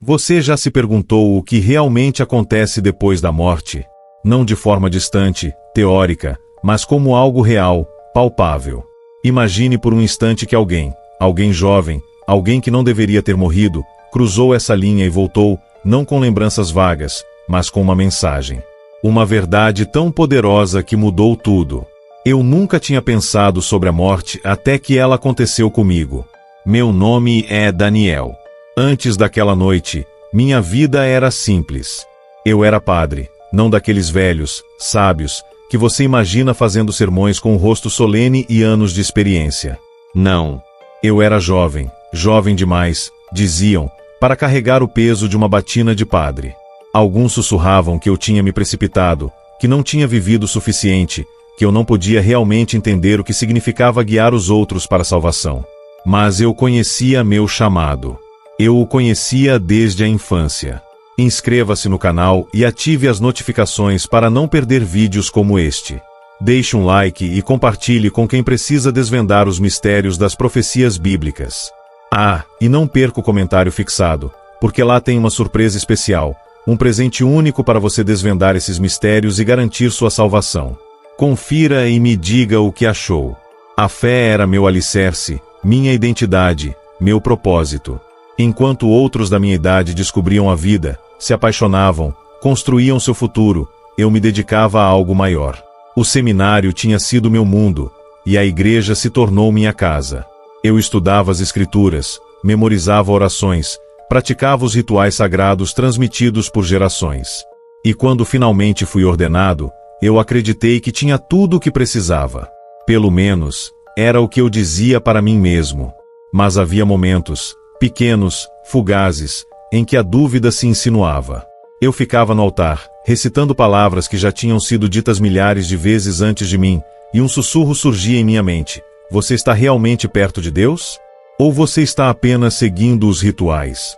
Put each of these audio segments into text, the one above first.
Você já se perguntou o que realmente acontece depois da morte? Não de forma distante, teórica, mas como algo real, palpável. Imagine por um instante que alguém jovem, alguém que não deveria ter morrido, cruzou essa linha e voltou, não com lembranças vagas, mas com uma mensagem. Uma verdade tão poderosa que mudou tudo. Eu nunca tinha pensado sobre a morte até que ela aconteceu comigo. Meu nome é Daniel. Antes daquela noite, minha vida era simples. Eu era padre, não daqueles velhos, sábios, que você imagina fazendo sermões com um rosto solene e anos de experiência. Não. Eu era jovem, jovem demais, diziam, para carregar o peso de uma batina de padre. Alguns sussurravam que eu tinha me precipitado, que não tinha vivido o suficiente, que eu não podia realmente entender o que significava guiar os outros para a salvação. Mas eu conhecia meu chamado. Eu o conhecia desde a infância. Inscreva-se no canal e ative as notificações para não perder vídeos como este. Deixe um like e compartilhe com quem precisa desvendar os mistérios das profecias bíblicas. Ah, e não perca o comentário fixado, porque lá tem uma surpresa especial, um presente único para você desvendar esses mistérios e garantir sua salvação. Confira e me diga o que achou. A fé era meu alicerce, minha identidade, meu propósito. Enquanto outros da minha idade descobriam a vida, se apaixonavam, construíam seu futuro, eu me dedicava a algo maior. O seminário tinha sido meu mundo, e a igreja se tornou minha casa. Eu estudava as escrituras, memorizava orações, praticava os rituais sagrados transmitidos por gerações. E quando finalmente fui ordenado, eu acreditei que tinha tudo o que precisava. Pelo menos, era o que eu dizia para mim mesmo. Mas havia momentos, pequenos, fugazes, em que a dúvida se insinuava. Eu ficava no altar, recitando palavras que já tinham sido ditas milhares de vezes antes de mim, e um sussurro surgia em minha mente. Você está realmente perto de Deus? Ou você está apenas seguindo os rituais?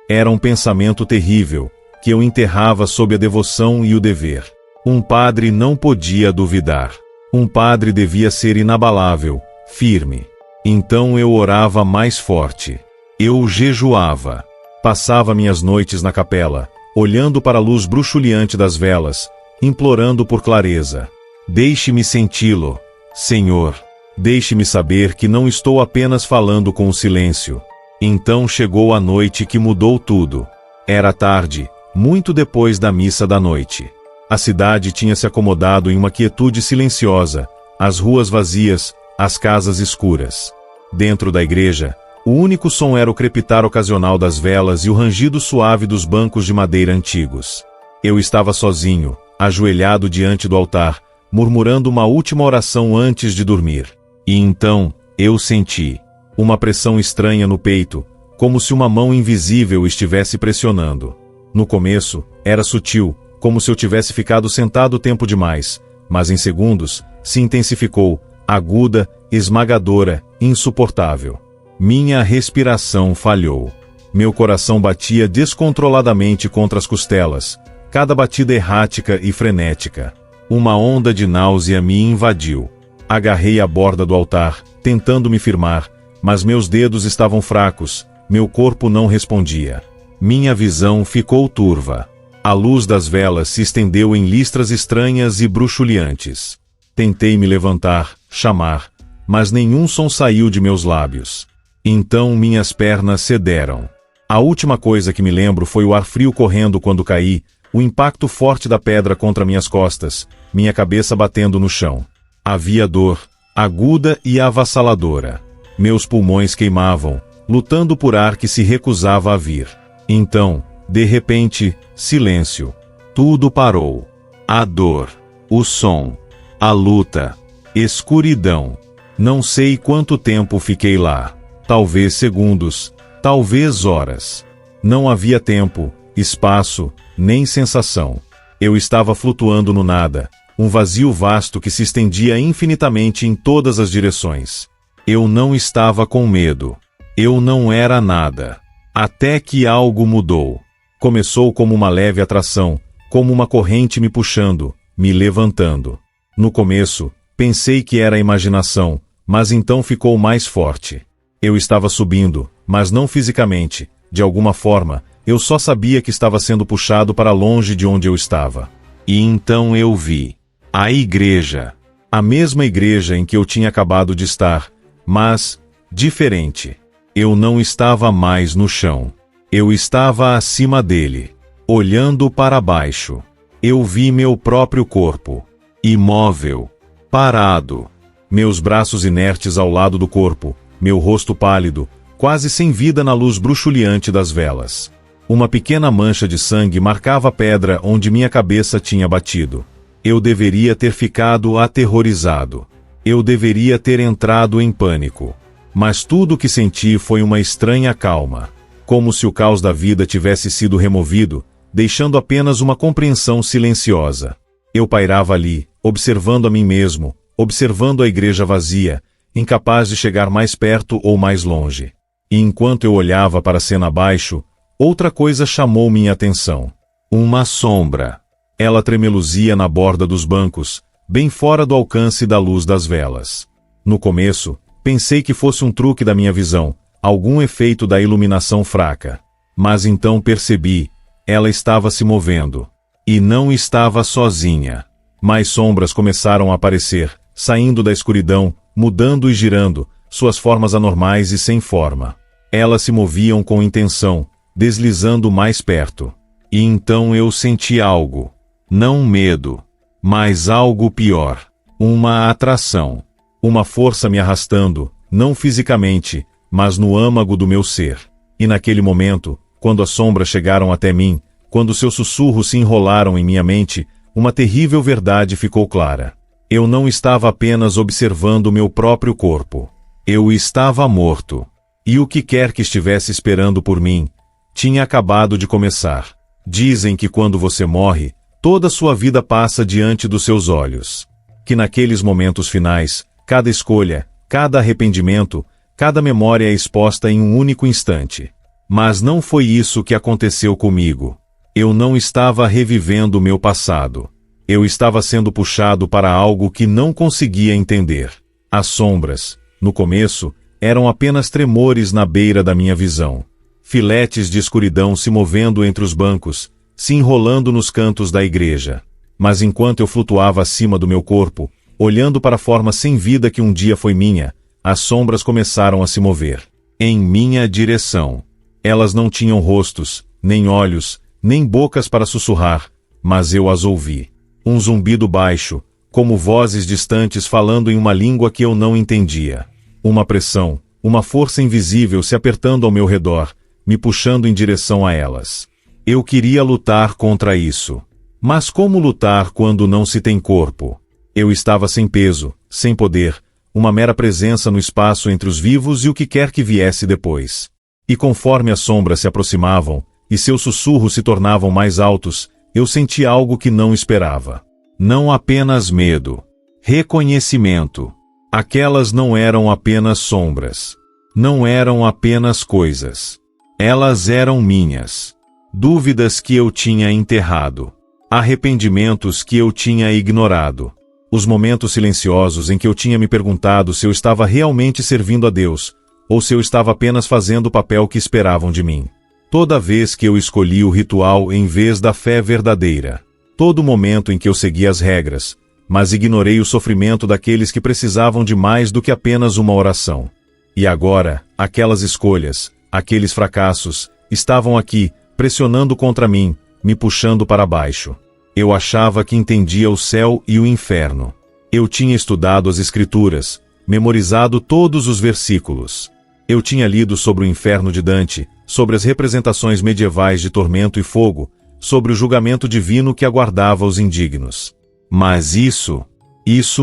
Era um pensamento terrível, que eu enterrava sob a devoção e o dever. Um padre não podia duvidar. Um padre devia ser inabalável, firme. Então eu orava mais forte. Eu jejuava. Passava minhas noites na capela, olhando para a luz bruxuleante das velas, implorando por clareza. Deixe-me senti-lo, Senhor. Deixe-me saber que não estou apenas falando com o silêncio. Então chegou a noite que mudou tudo. Era tarde, muito depois da missa da noite. A cidade tinha se acomodado em uma quietude silenciosa, as ruas vazias, as casas escuras. Dentro da igreja, o único som era o crepitar ocasional das velas e o rangido suave dos bancos de madeira antigos. Eu estava sozinho, ajoelhado diante do altar, murmurando uma última oração antes de dormir. E então, eu senti uma pressão estranha no peito, como se uma mão invisível estivesse pressionando. No começo, era sutil, como se eu tivesse ficado sentado tempo demais, mas em segundos, se intensificou, aguda, esmagadora, insuportável. Minha respiração falhou. Meu coração batia descontroladamente contra as costelas, cada batida errática e frenética. Uma onda de náusea me invadiu. Agarrei a borda do altar, tentando me firmar, mas meus dedos estavam fracos, meu corpo não respondia. Minha visão ficou turva. A luz das velas se estendeu em listras estranhas e bruxuleantes. Tentei me levantar, chamar, mas nenhum som saiu de meus lábios. Então minhas pernas cederam. A última coisa que me lembro foi o ar frio correndo quando caí, o impacto forte da pedra contra minhas costas, minha cabeça batendo no chão. Havia dor, aguda e avassaladora. Meus pulmões queimavam, lutando por ar que se recusava a vir. Então, de repente, silêncio. Tudo parou. A dor, o som, a luta, escuridão. Não sei quanto tempo fiquei lá. Talvez segundos, talvez horas. Não havia tempo, espaço, nem sensação. Eu estava flutuando no nada, um vazio vasto que se estendia infinitamente em todas as direções. Eu não estava com medo. Eu não era nada. Até que algo mudou. Começou como uma leve atração, como uma corrente me puxando, me levantando. No começo, pensei que era imaginação, mas então ficou mais forte. Eu estava subindo, mas não fisicamente. De alguma forma, Eu só sabia que estava sendo puxado para longe de onde eu estava. E então eu vi a igreja. A mesma igreja em que eu tinha acabado de estar, mas diferente. Eu não estava mais no chão. Eu estava acima dele, olhando para baixo. Eu vi meu próprio corpo, imóvel, parado. Meus braços inertes ao lado do corpo, meu rosto pálido, quase sem vida na luz bruxuleante das velas. Uma pequena mancha de sangue marcava a pedra onde minha cabeça tinha batido. Eu deveria ter ficado aterrorizado. Eu deveria ter entrado em pânico. Mas tudo o que senti foi uma estranha calma. Como se o caos da vida tivesse sido removido, deixando apenas uma compreensão silenciosa. Eu pairava ali, observando a mim mesmo, observando a igreja vazia, incapaz de chegar mais perto ou mais longe. E enquanto eu olhava para a cena abaixo, outra coisa chamou minha atenção. Uma sombra. Ela tremeluzia na borda dos bancos, bem fora do alcance da luz das velas. No começo, pensei que fosse um truque da minha visão, algum efeito da iluminação fraca. Mas então percebi, ela estava se movendo. E não estava sozinha. Mais sombras começaram a aparecer, saindo da escuridão, mudando e girando, suas formas anormais e sem forma. Elas se moviam com intenção, deslizando mais perto. E então eu senti algo. Não medo, mas algo pior. Uma atração. Uma força me arrastando, não fisicamente, mas no âmago do meu ser. E naquele momento, quando as sombras chegaram até mim, quando seus sussurros se enrolaram em minha mente, uma terrível verdade ficou clara. Eu não estava apenas observando meu próprio corpo. Eu estava morto. E o que quer que estivesse esperando por mim, tinha acabado de começar. Dizem que quando você morre, toda sua vida passa diante dos seus olhos. Que naqueles momentos finais, cada escolha, cada arrependimento, cada memória é exposta em um único instante. Mas não foi isso que aconteceu comigo. Eu não estava revivendo o meu passado. Eu estava sendo puxado para algo que não conseguia entender. As sombras, no começo, eram apenas tremores na beira da minha visão. Filetes de escuridão se movendo entre os bancos, se enrolando nos cantos da igreja. Mas enquanto eu flutuava acima do meu corpo, olhando para a forma sem vida que um dia foi minha, as sombras começaram a se mover. Em minha direção. Elas não tinham rostos, nem olhos, nem bocas para sussurrar, mas eu as ouvi. Um zumbido baixo, como vozes distantes falando em uma língua que eu não entendia. Uma pressão, uma força invisível se apertando ao meu redor, me puxando em direção a elas. Eu queria lutar contra isso. Mas como lutar quando não se tem corpo? Eu estava sem peso, sem poder, uma mera presença no espaço entre os vivos e o que quer que viesse depois. E conforme as sombras se aproximavam, e seus sussurros se tornavam mais altos, eu senti algo que não esperava. Não apenas medo. Reconhecimento. Aquelas não eram apenas sombras. Não eram apenas coisas. Elas eram minhas. Dúvidas que eu tinha enterrado. Arrependimentos que eu tinha ignorado. Os momentos silenciosos em que eu tinha me perguntado se eu estava realmente servindo a Deus, ou se eu estava apenas fazendo o papel que esperavam de mim. Toda vez que eu escolhi o ritual em vez da fé verdadeira. Todo momento em que eu segui as regras, mas ignorei o sofrimento daqueles que precisavam de mais do que apenas uma oração. E agora, aquelas escolhas, aqueles fracassos, estavam aqui, pressionando contra mim, me puxando para baixo. Eu achava que entendia o céu e o inferno. Eu tinha estudado as Escrituras, memorizado todos os versículos. Eu tinha lido sobre o inferno de Dante, sobre as representações medievais de tormento e fogo, sobre o julgamento divino que aguardava os indignos. Mas isso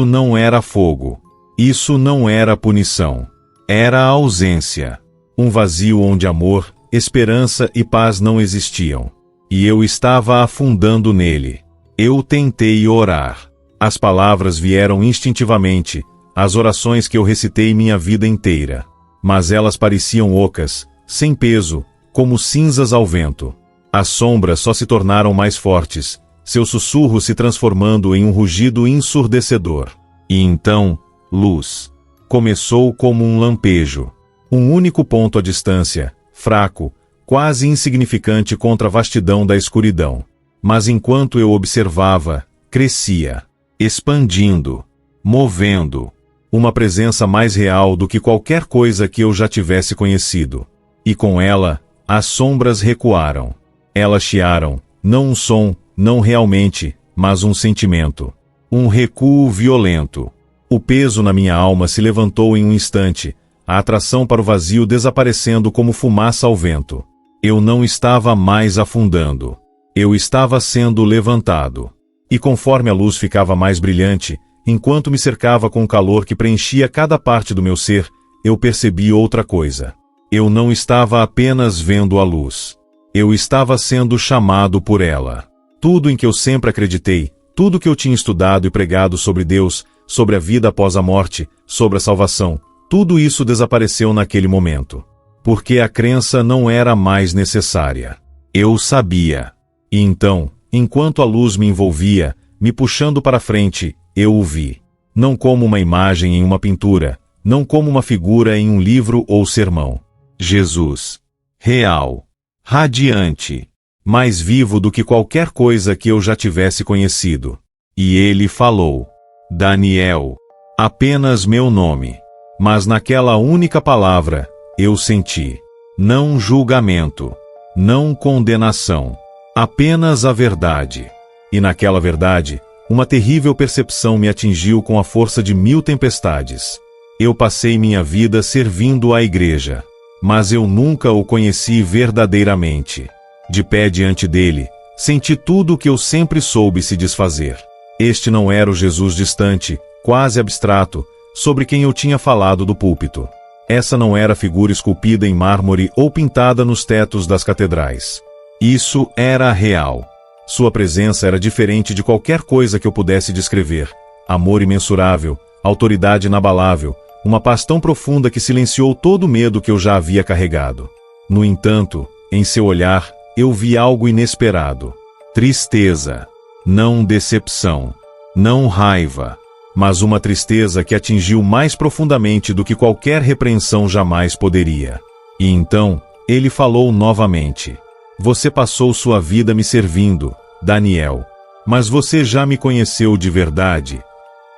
não era fogo. Isso não era punição. Era a ausência. Um vazio onde amor, esperança e paz não existiam. E eu estava afundando nele. Eu tentei orar. As palavras vieram instintivamente, as orações que eu recitei minha vida inteira. Mas elas pareciam ocas, sem peso, como cinzas ao vento. As sombras só se tornaram mais fortes, seus sussurros se transformando em um rugido ensurdecedor. E então, luz. Começou como um lampejo. Um único ponto à distância, fraco, quase insignificante contra a vastidão da escuridão. Mas enquanto eu observava, crescia, expandindo, movendo, uma presença mais real do que qualquer coisa que eu já tivesse conhecido. E com ela, as sombras recuaram. Elas chiaram, não um som, não realmente, mas um sentimento. Um recuo violento. O peso na minha alma se levantou em um instante, a atração para o vazio desaparecendo como fumaça ao vento. Eu não estava mais afundando. Eu estava sendo levantado. E conforme a luz ficava mais brilhante, enquanto me cercava com o calor que preenchia cada parte do meu ser, eu percebi outra coisa. Eu não estava apenas vendo a luz. Eu estava sendo chamado por ela. Tudo em que eu sempre acreditei, tudo que eu tinha estudado e pregado sobre Deus, sobre a vida após a morte, sobre a salvação, tudo isso desapareceu naquele momento. Porque a crença não era mais necessária. Eu sabia. E então, enquanto a luz me envolvia, me puxando para frente, eu o vi. Não como uma imagem em uma pintura, não como uma figura em um livro ou sermão. Jesus. Real. Radiante. Mais vivo do que qualquer coisa que eu já tivesse conhecido. E ele falou: Daniel. Apenas meu nome. Mas naquela única palavra, eu senti. Não julgamento. Não condenação. Apenas a verdade. E naquela verdade, uma terrível percepção me atingiu com a força de 1000 tempestades. Eu passei minha vida servindo à igreja. Mas eu nunca o conheci verdadeiramente. De pé diante dele, senti tudo o que eu sempre soube se desfazer. Este não era o Jesus distante, quase abstrato, sobre quem eu tinha falado do púlpito. Essa não era a figura esculpida em mármore ou pintada nos tetos das catedrais. Isso era real. Sua presença era diferente de qualquer coisa que eu pudesse descrever. Amor imensurável, autoridade inabalável, uma paz tão profunda que silenciou todo o medo que eu já havia carregado. No entanto, em seu olhar, eu vi algo inesperado. Tristeza. Não decepção. Não raiva. Mas uma tristeza que atingiu mais profundamente do que qualquer repreensão jamais poderia. E então, ele falou novamente. Você passou sua vida me servindo, Daniel. Mas você já me conheceu de verdade?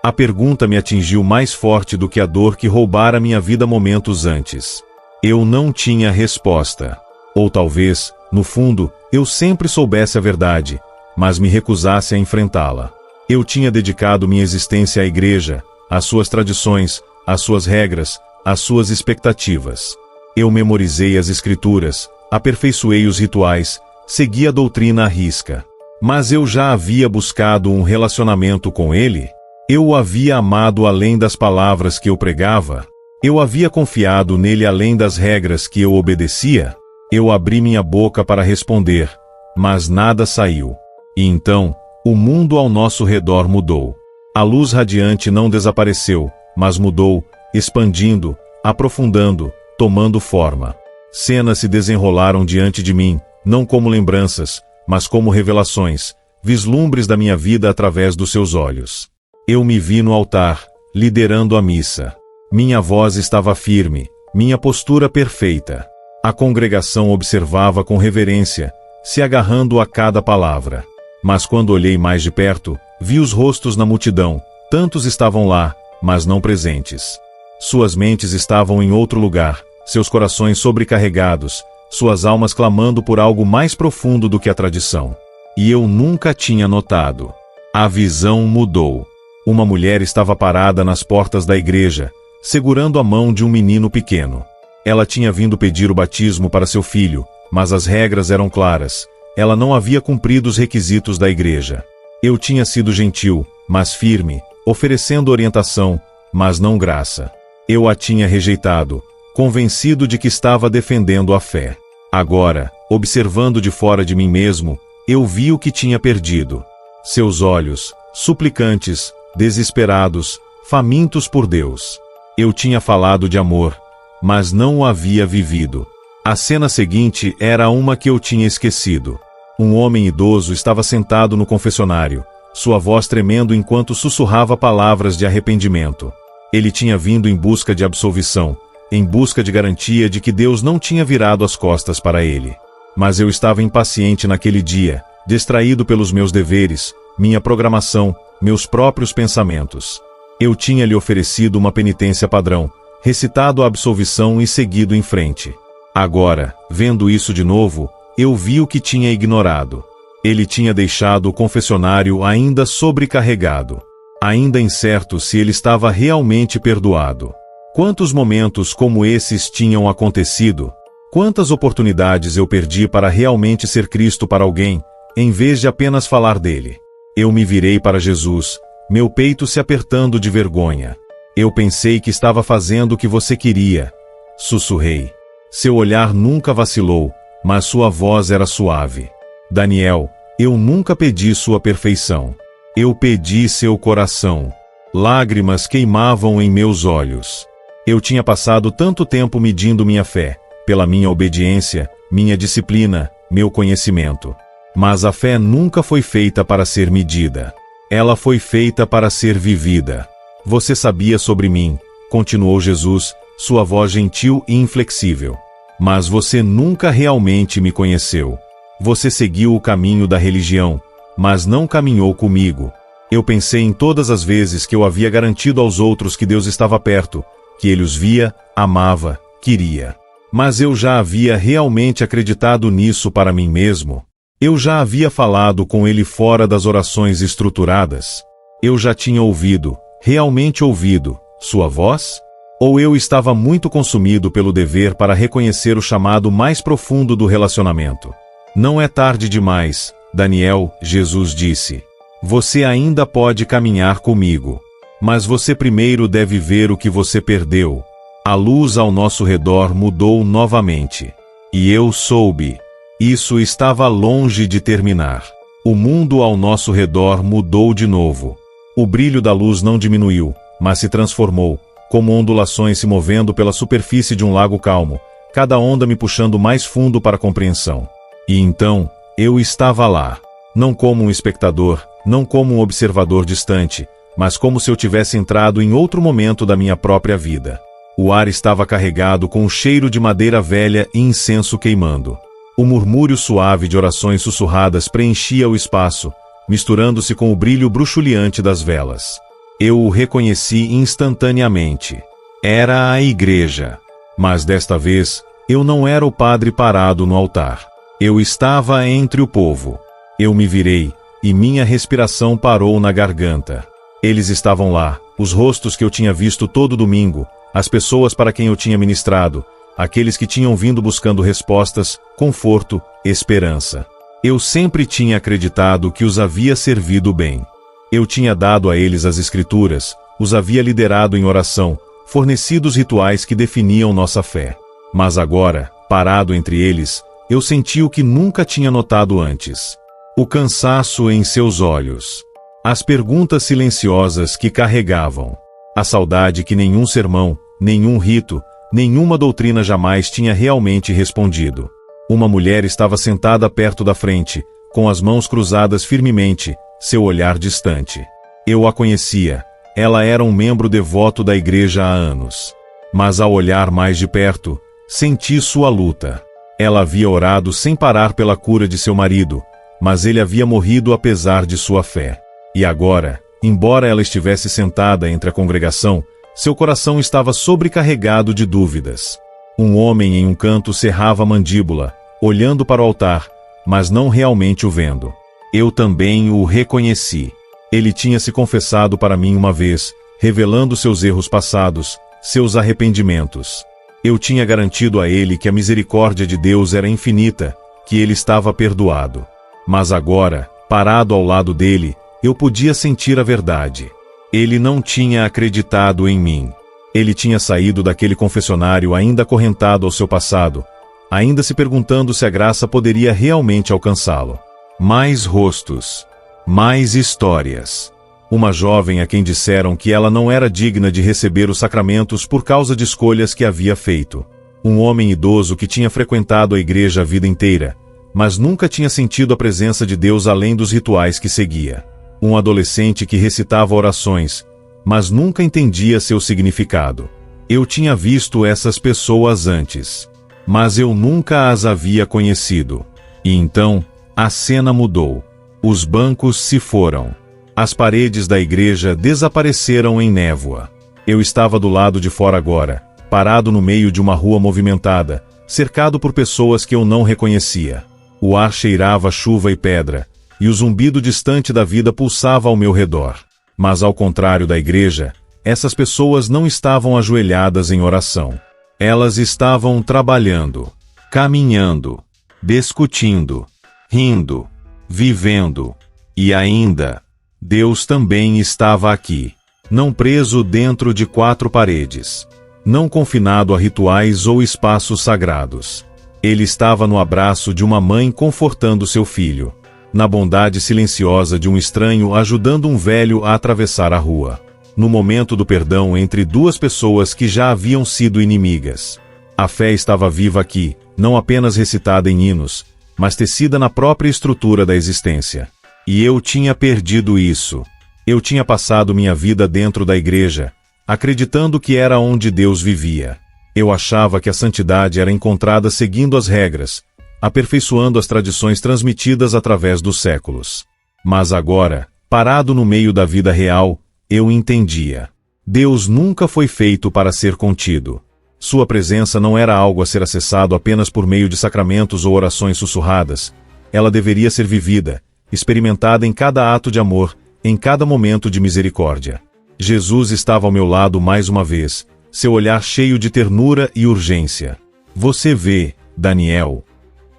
A pergunta me atingiu mais forte do que a dor que roubara minha vida momentos antes. Eu não tinha resposta. Ou talvez, no fundo, eu sempre soubesse a verdade, mas me recusasse a enfrentá-la. Eu tinha dedicado minha existência à igreja, às suas tradições, às suas regras, às suas expectativas. Eu memorizei as escrituras, aperfeiçoei os rituais, segui a doutrina à risca. Mas eu já havia buscado um relacionamento com ele? Eu o havia amado além das palavras que eu pregava? Eu havia confiado nele além das regras que eu obedecia? Eu abri minha boca para responder, mas nada saiu. E então, o mundo ao nosso redor mudou. A luz radiante não desapareceu, mas mudou, expandindo, aprofundando, tomando forma. Cenas se desenrolaram diante de mim, não como lembranças, mas como revelações, vislumbres da minha vida através dos seus olhos. Eu me vi no altar, liderando a missa. Minha voz estava firme, minha postura perfeita. A congregação observava com reverência, se agarrando a cada palavra. Mas quando olhei mais de perto, vi os rostos na multidão, tantos estavam lá, mas não presentes. Suas mentes estavam em outro lugar, seus corações sobrecarregados, suas almas clamando por algo mais profundo do que a tradição. E eu nunca tinha notado. A visão mudou. Uma mulher estava parada nas portas da igreja, segurando a mão de um menino pequeno. Ela tinha vindo pedir o batismo para seu filho, mas as regras eram claras. Ela não havia cumprido os requisitos da igreja. Eu tinha sido gentil, mas firme, oferecendo orientação, mas não graça. Eu a tinha rejeitado, convencido de que estava defendendo a fé. Agora, observando de fora de mim mesmo, eu vi o que tinha perdido. Seus olhos, suplicantes, desesperados, famintos por Deus. Eu tinha falado de amor, mas não o havia vivido. A cena seguinte era uma que eu tinha esquecido. Um homem idoso estava sentado no confessionário, sua voz tremendo enquanto sussurrava palavras de arrependimento. Ele tinha vindo em busca de absolvição, em busca de garantia de que Deus não tinha virado as costas para ele. Mas eu estava impaciente naquele dia, distraído pelos meus deveres, minha programação, meus próprios pensamentos. Eu tinha lhe oferecido uma penitência padrão, recitado a absolvição e seguido em frente. Agora, vendo isso de novo, eu vi o que tinha ignorado. Ele tinha deixado o confessionário ainda sobrecarregado, ainda incerto se ele estava realmente perdoado. Quantos momentos como esses tinham acontecido? Quantas oportunidades eu perdi para realmente ser Cristo para alguém, em vez de apenas falar dele? Eu me virei para Jesus, meu peito se apertando de vergonha. Eu pensei que estava fazendo o que você queria. Sussurrei. Seu olhar nunca vacilou, mas sua voz era suave. Daniel, eu nunca pedi sua perfeição. Eu pedi seu coração. Lágrimas queimavam em meus olhos. Eu tinha passado tanto tempo medindo minha fé, pela minha obediência, minha disciplina, meu conhecimento. Mas a fé nunca foi feita para ser medida. Ela foi feita para ser vivida. Você sabia sobre mim, continuou Jesus, sua voz gentil e inflexível. Mas você nunca realmente me conheceu. Você seguiu o caminho da religião, mas não caminhou comigo. Eu pensei em todas as vezes que eu havia garantido aos outros que Deus estava perto, que ele os via, amava, queria. Mas eu já havia realmente acreditado nisso para mim mesmo? Eu já havia falado com ele fora das orações estruturadas? Eu já tinha ouvido, realmente ouvido, sua voz? Ou eu estava muito consumido pelo dever para reconhecer o chamado mais profundo do relacionamento? Não é tarde demais, Daniel, Jesus disse. Você ainda pode caminhar comigo. Mas você primeiro deve ver o que você perdeu. A luz ao nosso redor mudou novamente. E eu soube. Isso estava longe de terminar. O mundo ao nosso redor mudou de novo. O brilho da luz não diminuiu, mas se transformou, como ondulações se movendo pela superfície de um lago calmo, cada onda me puxando mais fundo para a compreensão. E então, eu estava lá. Não como um espectador, não como um observador distante, mas como se eu tivesse entrado em outro momento da minha própria vida. O ar estava carregado com o cheiro de madeira velha e incenso queimando. O murmúrio suave de orações sussurradas preenchia o espaço, misturando-se com o brilho bruxuleante das velas. Eu o reconheci instantaneamente. Era a igreja. Mas desta vez, eu não era o padre parado no altar. Eu estava entre o povo. Eu me virei, e minha respiração parou na garganta. Eles estavam lá, os rostos que eu tinha visto todo domingo, as pessoas para quem eu tinha ministrado, aqueles que tinham vindo buscando respostas, conforto, esperança. Eu sempre tinha acreditado que os havia servido bem. Eu tinha dado a eles as escrituras, os havia liderado em oração, fornecido os rituais que definiam nossa fé. Mas agora, parado entre eles, eu senti o que nunca tinha notado antes. O cansaço em seus olhos. As perguntas silenciosas que carregavam. A saudade que nenhum sermão, nenhum rito, nenhuma doutrina jamais tinha realmente respondido. Uma mulher estava sentada perto da frente, com as mãos cruzadas firmemente, seu olhar distante. Eu a conhecia. Ela era um membro devoto da igreja há anos. Mas ao olhar mais de perto, senti sua luta. Ela havia orado sem parar pela cura de seu marido, mas ele havia morrido apesar de sua fé. E agora, embora ela estivesse sentada entre a congregação, seu coração estava sobrecarregado de dúvidas. Um homem em um canto cerrava a mandíbula, olhando para o altar, mas não realmente o vendo. Eu também o reconheci. Ele tinha se confessado para mim uma vez, revelando seus erros passados, seus arrependimentos. Eu tinha garantido a ele que a misericórdia de Deus era infinita, que ele estava perdoado. Mas agora, parado ao lado dele, eu podia sentir a verdade. Ele não tinha acreditado em mim. Ele tinha saído daquele confessionário ainda acorrentado ao seu passado, ainda se perguntando se a graça poderia realmente alcançá-lo. Mais rostos. Mais histórias. Uma jovem a quem disseram que ela não era digna de receber os sacramentos por causa de escolhas que havia feito. Um homem idoso que tinha frequentado a igreja a vida inteira, mas nunca tinha sentido a presença de Deus além dos rituais que seguia. Um adolescente que recitava orações, mas nunca entendia seu significado. Eu tinha visto essas pessoas antes, mas eu nunca as havia conhecido. E então, a cena mudou. Os bancos se foram. As paredes da igreja desapareceram em névoa. Eu estava do lado de fora agora, parado no meio de uma rua movimentada, cercado por pessoas que eu não reconhecia. O ar cheirava chuva e pedra, e o zumbido distante da vida pulsava ao meu redor. Mas ao contrário da igreja, essas pessoas não estavam ajoelhadas em oração. Elas estavam trabalhando, caminhando, discutindo, rindo, vivendo. E ainda, Deus também estava aqui, não preso dentro de 4 paredes, não confinado a rituais ou espaços sagrados. Ele estava no abraço de uma mãe confortando seu filho, na bondade silenciosa de um estranho ajudando um velho a atravessar a rua, no momento do perdão entre 2 pessoas que já haviam sido inimigas. A fé estava viva aqui, não apenas recitada em hinos, mas tecida na própria estrutura da existência. E eu tinha perdido isso. Eu tinha passado minha vida dentro da igreja, acreditando que era onde Deus vivia. Eu achava que a santidade era encontrada seguindo as regras, aperfeiçoando as tradições transmitidas através dos séculos. Mas agora, parado no meio da vida real, eu entendia. Deus nunca foi feito para ser contido. Sua presença não era algo a ser acessado apenas por meio de sacramentos ou orações sussurradas. Ela deveria ser vivida, experimentada em cada ato de amor, em cada momento de misericórdia. Jesus estava ao meu lado mais uma vez, seu olhar cheio de ternura e urgência. Você vê, Daniel?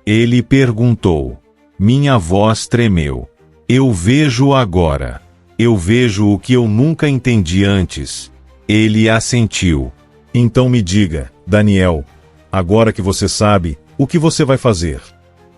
Ele perguntou. Minha voz tremeu. Eu vejo agora. Eu vejo o que eu nunca entendi antes. Ele assentiu. Então me diga, Daniel, agora que você sabe, o que você vai fazer?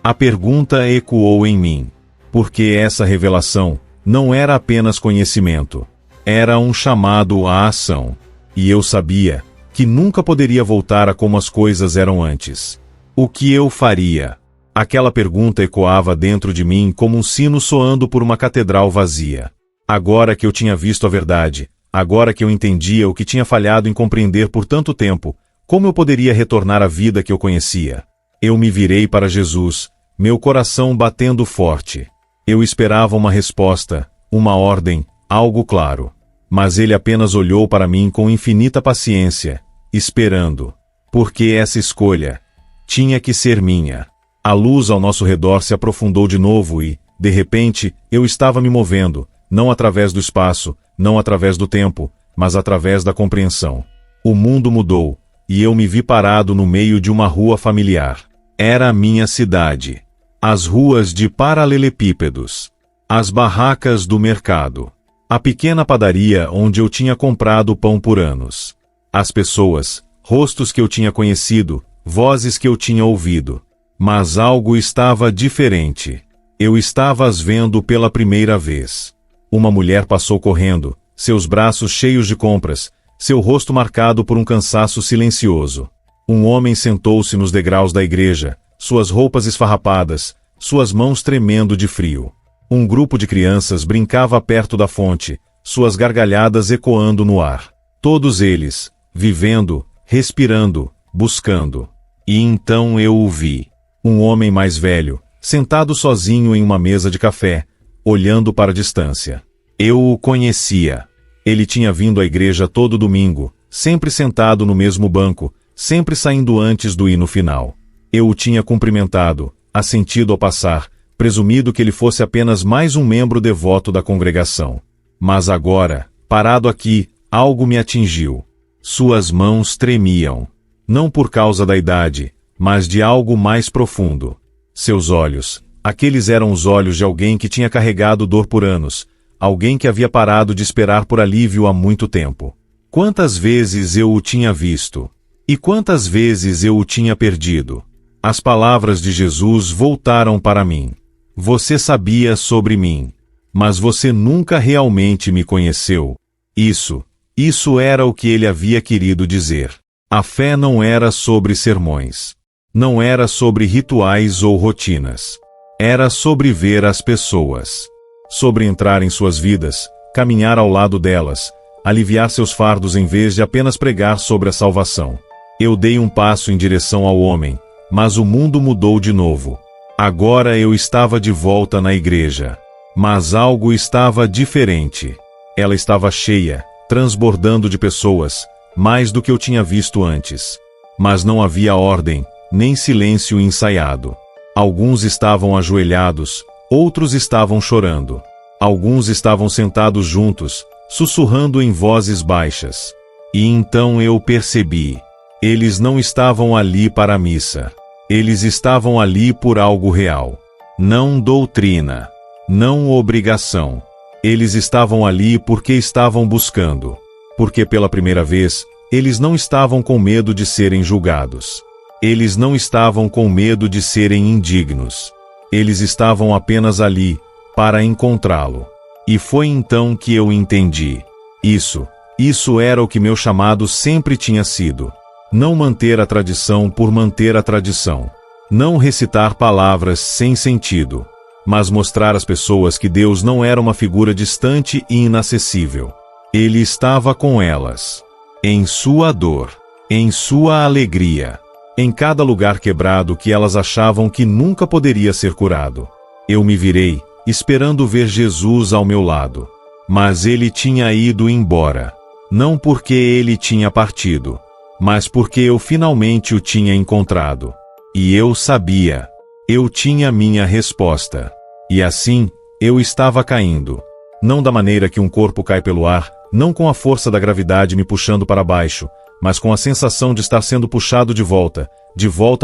A pergunta ecoou em mim. Porque essa revelação não era apenas conhecimento. Era um chamado à ação. E eu sabia que nunca poderia voltar a como as coisas eram antes. O que eu faria? Aquela pergunta ecoava dentro de mim como um sino soando por uma catedral vazia. Agora que eu tinha visto a verdade, agora que eu entendia o que tinha falhado em compreender por tanto tempo, como eu poderia retornar à vida que eu conhecia? Eu me virei para Jesus, meu coração batendo forte. Eu esperava uma resposta, uma ordem, algo claro. Mas ele apenas olhou para mim com infinita paciência, esperando. Porque essa escolha tinha que ser minha. A luz ao nosso redor se aprofundou de novo e, de repente, eu estava me movendo, não através do espaço, não através do tempo, mas através da compreensão. O mundo mudou, e eu me vi parado no meio de uma rua familiar. Era a minha cidade. As ruas de paralelepípedos. As barracas do mercado. A pequena padaria onde eu tinha comprado pão por anos. As pessoas, rostos que eu tinha conhecido, vozes que eu tinha ouvido. Mas algo estava diferente. Eu estava as vendo pela primeira vez. Uma mulher passou correndo, seus braços cheios de compras, seu rosto marcado por um cansaço silencioso. Um homem sentou-se nos degraus da igreja, suas roupas esfarrapadas, suas mãos tremendo de frio. Um grupo de crianças brincava perto da fonte, suas gargalhadas ecoando no ar. Todos eles, vivendo, respirando, buscando. E então eu o vi. Um homem mais velho, sentado sozinho em uma mesa de café, olhando para a distância. Eu o conhecia. Ele tinha vindo à igreja todo domingo, sempre sentado no mesmo banco, sempre saindo antes do hino final. Eu o tinha cumprimentado, assentido ao passar, presumido que ele fosse apenas mais um membro devoto da congregação. Mas agora, parado aqui, algo me atingiu. Suas mãos tremiam. Não por causa da idade, mas de algo mais profundo. Seus olhos, aqueles eram os olhos de alguém que tinha carregado dor por anos, alguém que havia parado de esperar por alívio há muito tempo. Quantas vezes eu o tinha visto? E quantas vezes eu o tinha perdido? As palavras de Jesus voltaram para mim. Você sabia sobre mim, mas você nunca realmente me conheceu. Isso era o que ele havia querido dizer. A fé não era sobre sermões. Não era sobre rituais ou rotinas. Era sobre ver as pessoas. Sobre entrar em suas vidas, caminhar ao lado delas, aliviar seus fardos em vez de apenas pregar sobre a salvação. Eu dei um passo em direção ao homem, mas o mundo mudou de novo. Agora eu estava de volta na igreja. Mas algo estava diferente. Ela estava cheia, transbordando de pessoas, mais do que eu tinha visto antes. Mas não havia ordem, nem silêncio ensaiado. Alguns estavam ajoelhados, outros estavam chorando. Alguns estavam sentados juntos, sussurrando em vozes baixas. E então eu percebi. Eles não estavam ali para a missa. Eles estavam ali por algo real. Não doutrina. Não obrigação. Eles estavam ali porque estavam buscando. Porque pela primeira vez, eles não estavam com medo de serem julgados. Eles não estavam com medo de serem indignos. Eles estavam apenas ali, para encontrá-lo. E foi então que eu entendi. Isso era o que meu chamado sempre tinha sido. Não manter a tradição por manter a tradição. Não recitar palavras sem sentido. Mas mostrar às pessoas que Deus não era uma figura distante e inacessível. Ele estava com elas. Em sua dor. Em sua alegria. Em cada lugar quebrado que elas achavam que nunca poderia ser curado. Eu me virei, esperando ver Jesus ao meu lado. Mas ele tinha ido embora. Não porque ele tinha partido, mas porque eu finalmente o tinha encontrado. E eu sabia. Eu tinha minha resposta. E assim, eu estava caindo. Não da maneira que um corpo cai pelo ar, não com a força da gravidade me puxando para baixo, mas com a sensação de estar sendo puxado de volta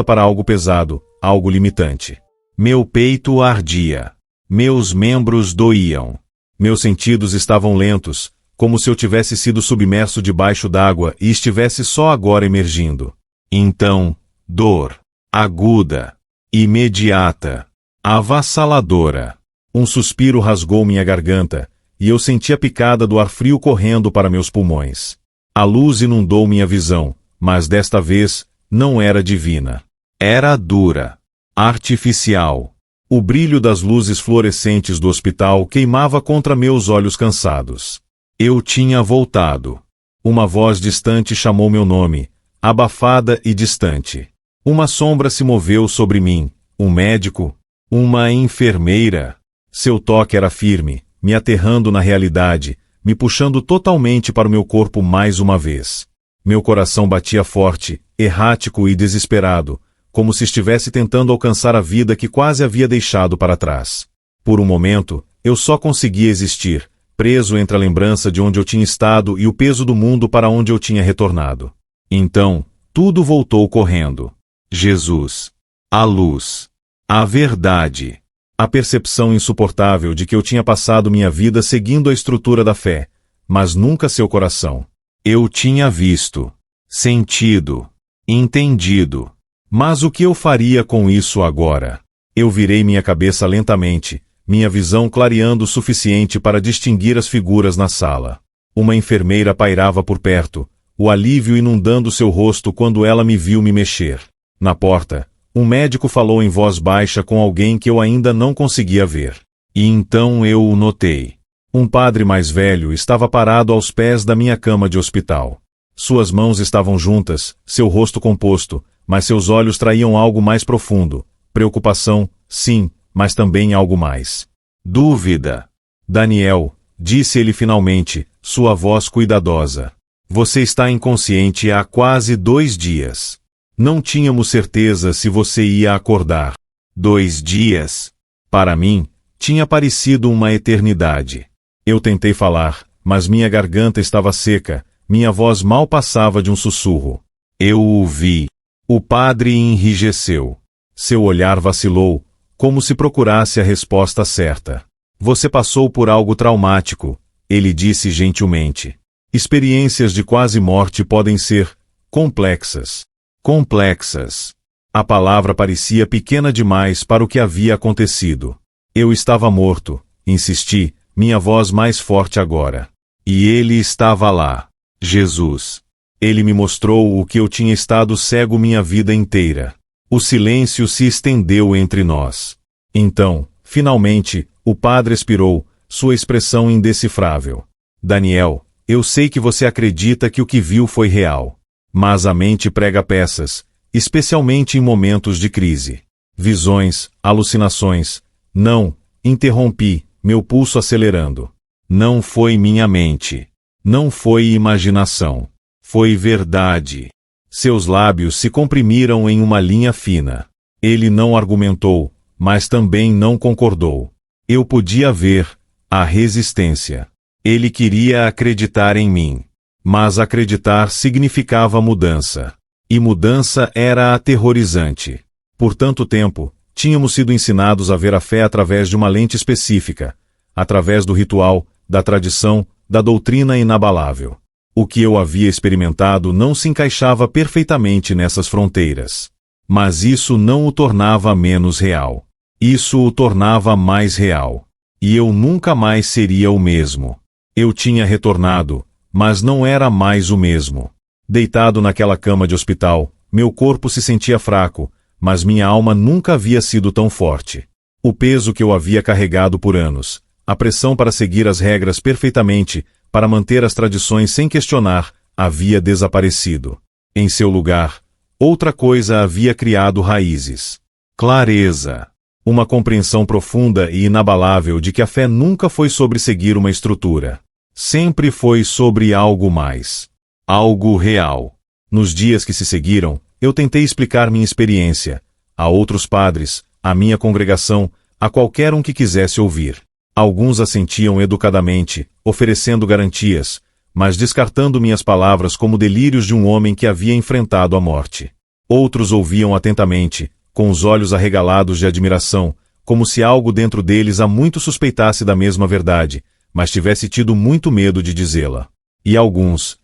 para algo pesado, algo limitante. Meu peito ardia. Meus membros doíam. Meus sentidos estavam lentos, como se eu tivesse sido submerso debaixo d'água e estivesse só agora emergindo. Então, dor. Aguda. Imediata. Avassaladora. Um suspiro rasgou minha garganta, e eu senti a picada do ar frio correndo para meus pulmões. A luz inundou minha visão, mas desta vez, não era divina. Era dura. Artificial. O brilho das luzes fluorescentes do hospital queimava contra meus olhos cansados. Eu tinha voltado. Uma voz distante chamou meu nome, abafada e distante. Uma sombra se moveu sobre mim, um médico, uma enfermeira. Seu toque era firme, me aterrando na realidade, me puxando totalmente para o meu corpo mais uma vez. Meu coração batia forte, errático e desesperado, como se estivesse tentando alcançar a vida que quase havia deixado para trás. Por um momento, eu só conseguia existir, preso entre a lembrança de onde eu tinha estado e o peso do mundo para onde eu tinha retornado. Então, tudo voltou correndo. Jesus. A luz. A verdade. A percepção insuportável de que eu tinha passado minha vida seguindo a estrutura da fé, mas nunca seu coração. Eu tinha visto, sentido, entendido. Mas o que eu faria com isso agora? Eu virei minha cabeça lentamente, minha visão clareando o suficiente para distinguir as figuras na sala. Uma enfermeira pairava por perto, o alívio inundando seu rosto quando ela me viu me mexer. Na porta, um médico falou em voz baixa com alguém que eu ainda não conseguia ver. E então eu o notei. Um padre mais velho estava parado aos pés da minha cama de hospital. Suas mãos estavam juntas, seu rosto composto, mas seus olhos traíam algo mais profundo. Preocupação, sim, mas também algo mais. Dúvida. Daniel, disse ele finalmente, sua voz cuidadosa. Você está inconsciente há quase 2 dias. Não tínhamos certeza se você ia acordar. 2 dias. Para mim, tinha parecido uma eternidade. Eu tentei falar, mas minha garganta estava seca, minha voz mal passava de um sussurro. Eu o vi. O padre enrijeceu. Seu olhar vacilou, como se procurasse a resposta certa. Você passou por algo traumático, ele disse gentilmente. Experiências de quase morte podem ser complexas. Complexas. A palavra parecia pequena demais para o que havia acontecido. Eu estava morto, insisti, minha voz mais forte agora. E ele estava lá. Jesus. Ele me mostrou o que eu tinha estado cego minha vida inteira. O silêncio se estendeu entre nós. Então, finalmente, o padre expirou, sua expressão indecifrável. Daniel, Eu sei que você acredita que o que viu foi real. Mas a mente prega peças, especialmente em momentos de crise. Visões, alucinações. Não, interrompi, meu pulso acelerando. Não foi minha mente. Não foi imaginação. Foi verdade. Seus lábios se comprimiram em uma linha fina. Ele não argumentou, mas também não concordou. Eu podia ver a resistência. Ele queria acreditar em mim. Mas acreditar significava mudança. E mudança era aterrorizante. Por tanto tempo, tínhamos sido ensinados a ver a fé através de uma lente específica, através do ritual, da tradição, da doutrina inabalável. O que eu havia experimentado não se encaixava perfeitamente nessas fronteiras. Mas isso não o tornava menos real. Isso o tornava mais real. E eu nunca mais seria o mesmo. Eu tinha retornado, mas não era mais o mesmo. Deitado naquela cama de hospital, meu corpo se sentia fraco, mas minha alma nunca havia sido tão forte. O peso que eu havia carregado por anos, a pressão para seguir as regras perfeitamente, para manter as tradições sem questionar, havia desaparecido. Em seu lugar, outra coisa havia criado raízes. Clareza. Uma compreensão profunda e inabalável de que a fé nunca foi sobre seguir uma estrutura. Sempre foi sobre algo mais. Algo real. Nos dias que se seguiram, eu tentei explicar minha experiência, a outros padres, à minha congregação, a qualquer um que quisesse ouvir. Alguns assentiam educadamente, oferecendo garantias, mas descartando minhas palavras como delírios de um homem que havia enfrentado a morte. Outros ouviam atentamente, com os olhos arregalados de admiração, como se algo dentro deles há muito suspeitasse da mesma verdade, mas tivesse tido muito medo de dizê-la. E alguns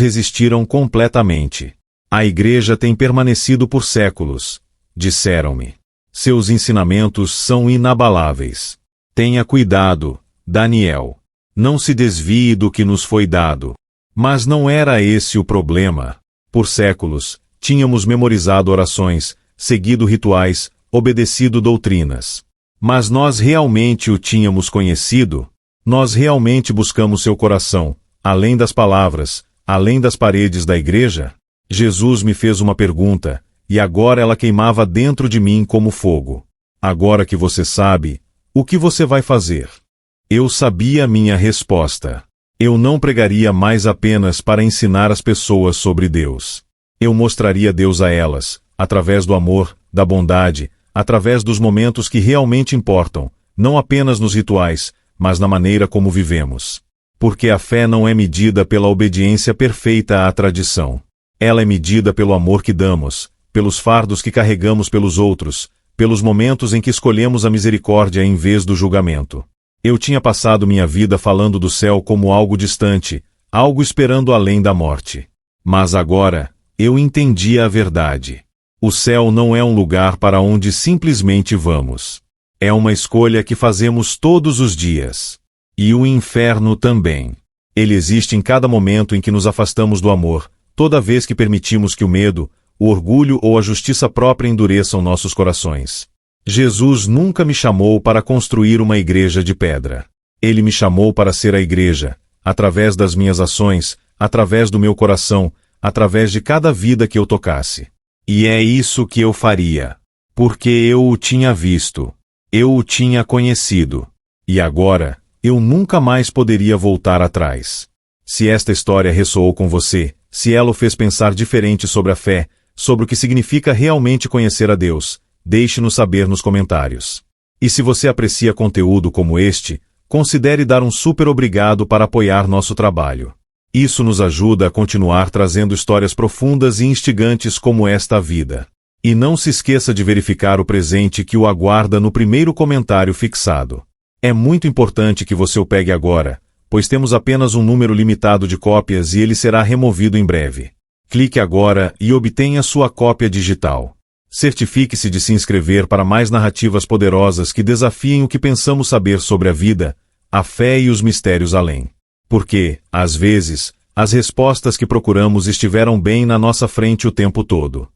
resistiram completamente. A Igreja tem permanecido por séculos, disseram-me. Seus ensinamentos são inabaláveis. Tenha cuidado, Daniel. Não se desvie do que nos foi dado. Mas não era esse o problema. Por séculos, tínhamos memorizado orações, seguido rituais, obedecido doutrinas. Mas nós realmente o tínhamos conhecido? Nós realmente buscamos seu coração, além das palavras, além das paredes da igreja? Jesus me fez uma pergunta, e agora ela queimava dentro de mim como fogo. Agora que você sabe, o que você vai fazer? Eu sabia minha resposta. Eu não pregaria mais apenas para ensinar as pessoas sobre Deus. Eu mostraria Deus a elas, através do amor, da bondade, através dos momentos que realmente importam, não apenas nos rituais, mas na maneira como vivemos. Porque a fé não é medida pela obediência perfeita à tradição. Ela é medida pelo amor que damos, pelos fardos que carregamos pelos outros, pelos momentos em que escolhemos a misericórdia em vez do julgamento. Eu tinha passado minha vida falando do céu como algo distante, algo esperando além da morte. Mas agora, eu entendi a verdade. O céu não é um lugar para onde simplesmente vamos. É uma escolha que fazemos todos os dias. E o inferno também. Ele existe em cada momento em que nos afastamos do amor, toda vez que permitimos que o medo, o orgulho ou a justiça própria endureçam nossos corações. Jesus nunca me chamou para construir uma igreja de pedra. Ele me chamou para ser a igreja, através das minhas ações, através do meu coração, através de cada vida que eu tocasse. E é isso que eu faria. Porque eu o tinha visto. Eu o tinha conhecido. E agora, eu nunca mais poderia voltar atrás. Se esta história ressoou com você, se ela o fez pensar diferente sobre a fé, sobre o que significa realmente conhecer a Deus, deixe-nos saber nos comentários. E se você aprecia conteúdo como este, considere dar um super obrigado para apoiar nosso trabalho. Isso nos ajuda a continuar trazendo histórias profundas e instigantes como esta vida. E não se esqueça de verificar o presente que o aguarda no primeiro comentário fixado. É muito importante que você o pegue agora, pois temos apenas um número limitado de cópias e ele será removido em breve. Clique agora e obtenha sua cópia digital. Certifique-se de se inscrever para mais narrativas poderosas que desafiem o que pensamos saber sobre a vida, a fé e os mistérios além. Porque, às vezes, as respostas que procuramos estiveram bem na nossa frente o tempo todo.